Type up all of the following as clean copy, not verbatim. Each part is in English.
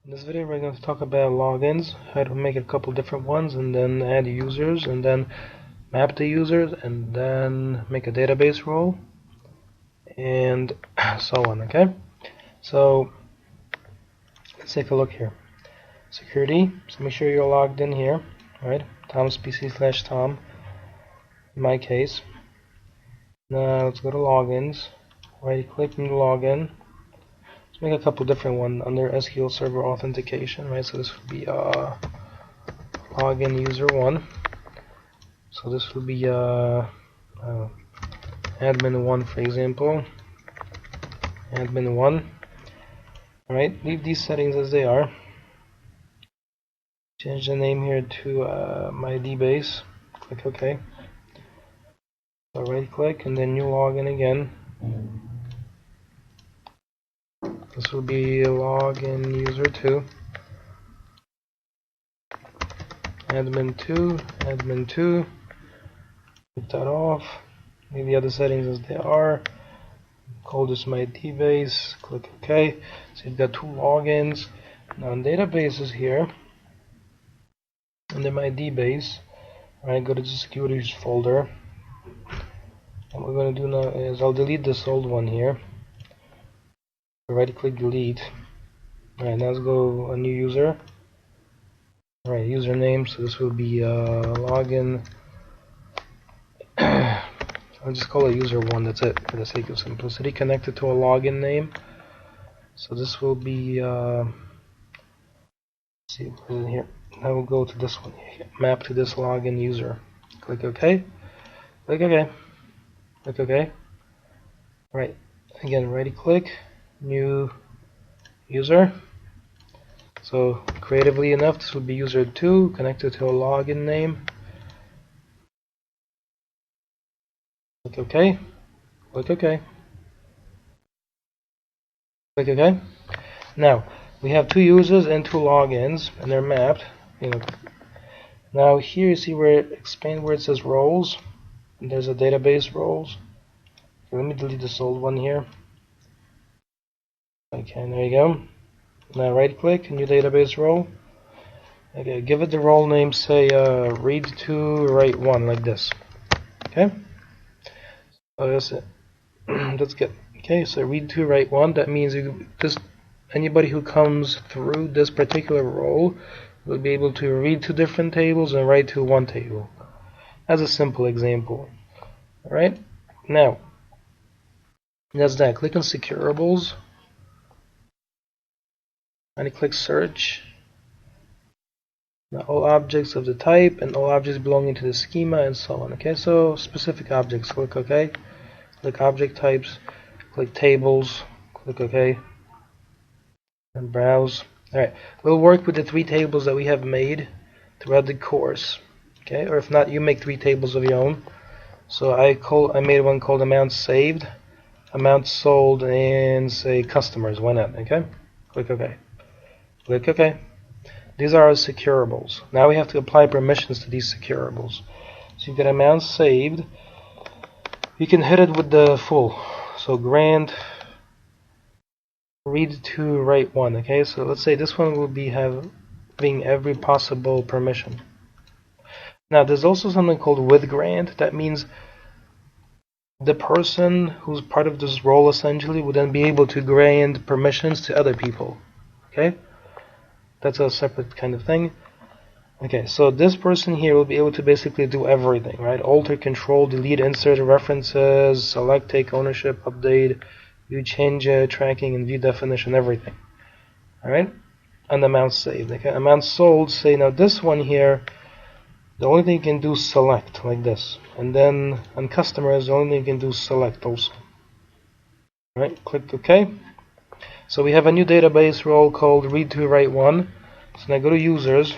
In this video we're going to talk about logins, how to make a couple different ones and then add users and then map the users and then make a database role and so on. Okay, so let's take a look here. Security, so make sure you're logged in here, right? TomsPC/Tom in my case. Now let's go to logins, right click and login. Let's make a couple different ones under SQL Server Authentication, right? So this would be login user 1. So this will be admin 1, for example. Admin 1. Alright, leave these settings as they are. Change the name here to my DBase. Click OK. So right click and then new login again. This will be login user 2. Admin 2, admin 2. Take that off. Leave the other settings as they are. Call this my DBase. Click OK. So you've got two logins. Now in databases here, under my DBase, right, go to the securities folder. What we're going to do now is I'll delete this old one here. Right click delete. Alright, now let's go a new user. Alright, username, so this will be login. I'll just call it user 1, that's it, for the sake of simplicity. Connected to a login name. So this will be let's see, put it here. Now we'll go to this one here. Map to this login user. Click OK. Click OK. Click OK. Right. Again, right click, new user. So creatively enough, this will be user 2 connected to a login name. Click OK. Click OK. Click OK. Now we have two users and two logins, and they're mapped. Now here you see where expand where it says roles, and there's a database roles. Okay, let me delete this old one here. Okay, there you go. Now right click, new database role. Okay, give it the role name, say read to write 1, like this. Okay. Oh, that's it. That's good. Okay, so read to write 1. That means anybody who comes through this particular role will be able to read to different tables and write to one table. As a simple example. Alright? Now, that's that. Click on Securables. And click Search. Now, all objects of the type and all objects belonging to the schema and so on. Okay, so specific objects. Click OK. Click Object Types. Click Tables. Click OK. And browse. Alright, we'll work with the 3 tables that we have made throughout the course. Okay, or if not, you make 3 tables of your own. So I made one called amount saved, amount sold, and say customers. Why not? Okay, click OK. Click OK. These are our securables. Now we have to apply permissions to these securables. So you've got amount saved. You can hit it with the full. So grant read to write 1. Okay, so let's say this one will be having every possible permission. Now there's also something called with grant. That means the person who's part of this role essentially would then be able to grant permissions to other people. Okay, that's a separate kind of thing. Okay, so this person here will be able to basically do everything, right? Alter, control, delete, insert references, select, take ownership, update, view change, tracking, and view definition, everything. Alright? And amount saved. Okay, amount sold, say now this one here, the only thing you can do is select, like this. And then on customers, the only thing you can do is select also. Alright, click OK. So we have a new database role called read to write 1. So now go to users,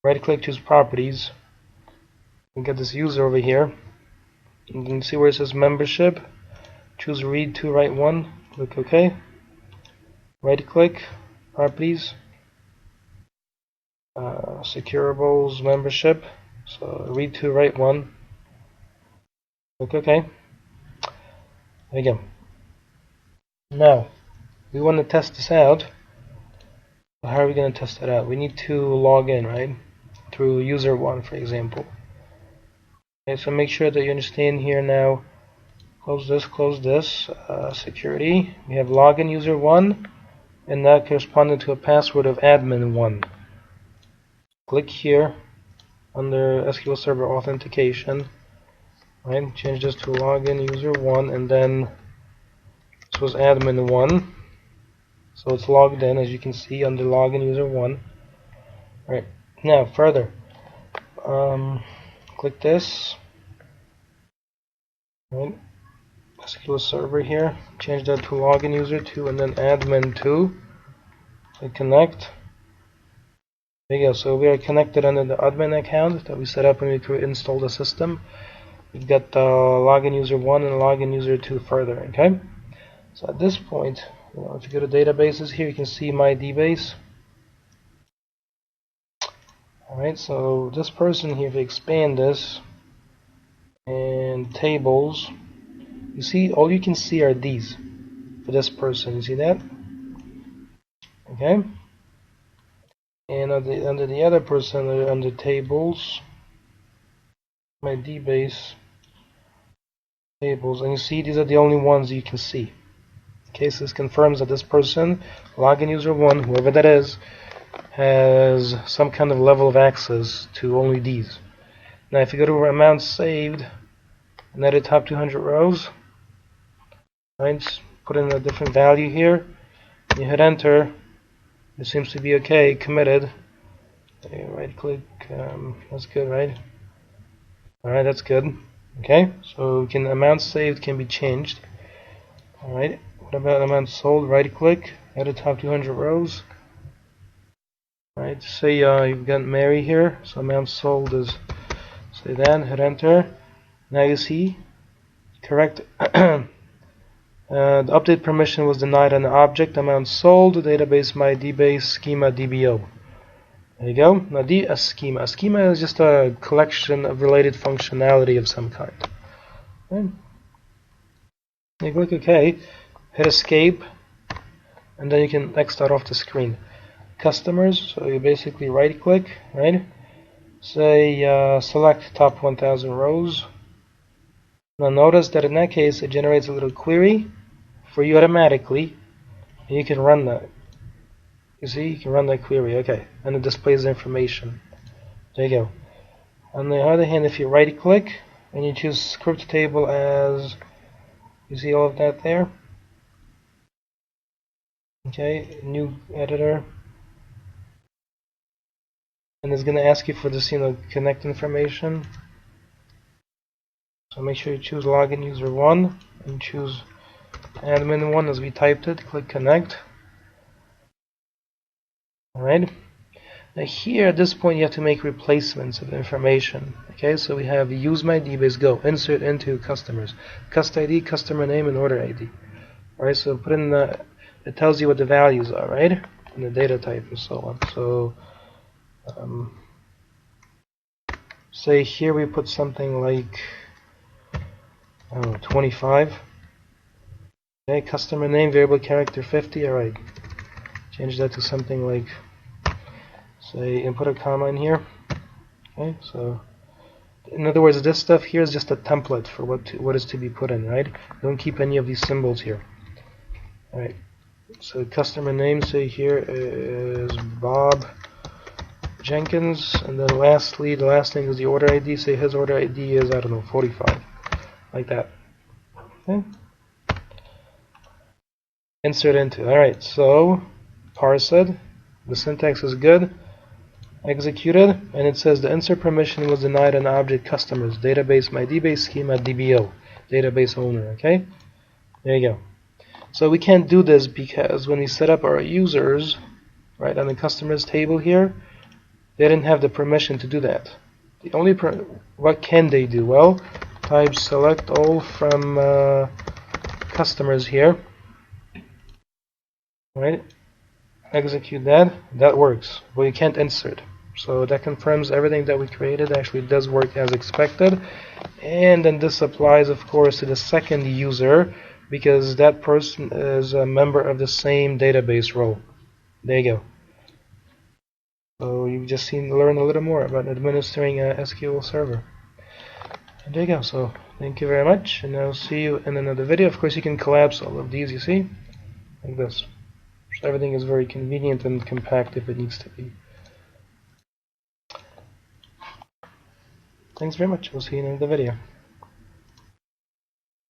right click, choose properties, and get this user over here. You can see where it says membership. Choose read to write 1. Click OK. Right click, properties, securables, membership. So read to write 1. Click OK. There you go. Now we want to test this out. How are we going to test that out? We need to log in, right? Through user 1, for example. Okay, so make sure that you understand here now. Close this, security. We have login user 1, and that corresponded to a password of admin 1. Click here under SQL Server Authentication, right? Change this to login user 1, and then this was admin 1. So it's logged in, as you can see, under login user 1. Right, now further, click this, right? SQL Server here, change that to login user 2 and then admin 2. Click connect. There you go. So we are connected under the admin account that we set up when we installed the system. We've got login user 1 and login user 2 further. Okay. So at this point, if you go to databases here, you can see my DBase. Alright, so this person here, if you expand this and tables, you see all you can see are these for this person. You see that? Okay. And under the other person, under tables, my DBase tables, and you see these are the only ones you can see. Okay, so this confirms that this person, login user 1, whoever that is, has some kind of level of access to only these. Now if you go to amount saved and edit top 200 rows, right, put in a different value here, you hit enter, it seems to be okay, committed. Right click, that's good, right? Alright, that's good. Okay, so amount saved can be changed. Alright, what about amount sold? Right click, edit top 200 rows. Right, say you've got Mary here, so amount sold is, say that, hit enter. Now you see, correct, the update permission was denied on the object, amount sold, database my DBase, schema DBO. There you go. Now a schema is just a collection of related functionality of some kind. Okay. You click OK, hit escape, and then you can exit off the screen. Customers, so you basically right click, right? Say select top 1000 rows. Now notice that in that case it generates a little query for you automatically, and you can run that. You see, you can run that query, okay, and it displays the information. There you go. On the other hand, if you right click and you choose script table as, you see all of that there? Okay, new editor. And it's going to ask you for this, connect information. So make sure you choose login user 1 and choose admin 1 as we typed it. Click connect. Alright. Now here at this point you have to make replacements of information. Okay, so we have use my DBase, go, insert into customers, cust ID, customer name, and order ID. Alright, so put in it tells you what the values are, right? And the data type and so on. So say here we put something like, I don't know, 25. Okay, customer name, variable character 50. Alright, change that to something like, say, and put a comma in here. Okay, so in other words, this stuff here is just a template for what is to be put in, right? Don't keep any of these symbols here. Alright, so customer name, say here is Bob Jenkins, and then lastly, the last thing is the order ID. Say his order ID is, I don't know, 45, like that. Okay. Insert into. Alright, so parse it. The syntax is good. Executed, and it says the insert permission was denied on object customers, database my DBase, schema DBO, database owner. Okay, there you go. So we can't do this because when we set up our users, right, on the customers table here, they didn't have the permission to do that. The only what can they do? Well, type select all from customers here, right? Execute that. That works, but you can't insert. So that confirms everything that we created actually does work as expected. And then this applies, of course, to the second user because that person is a member of the same database role. There you go. So you've just learned a little more about administering a SQL server. And there you go. So thank you very much, and I'll see you in another video. Of course, you can collapse all of these, you see, like this. So everything is very convenient and compact if it needs to be. Thanks very much. We'll see you in another video.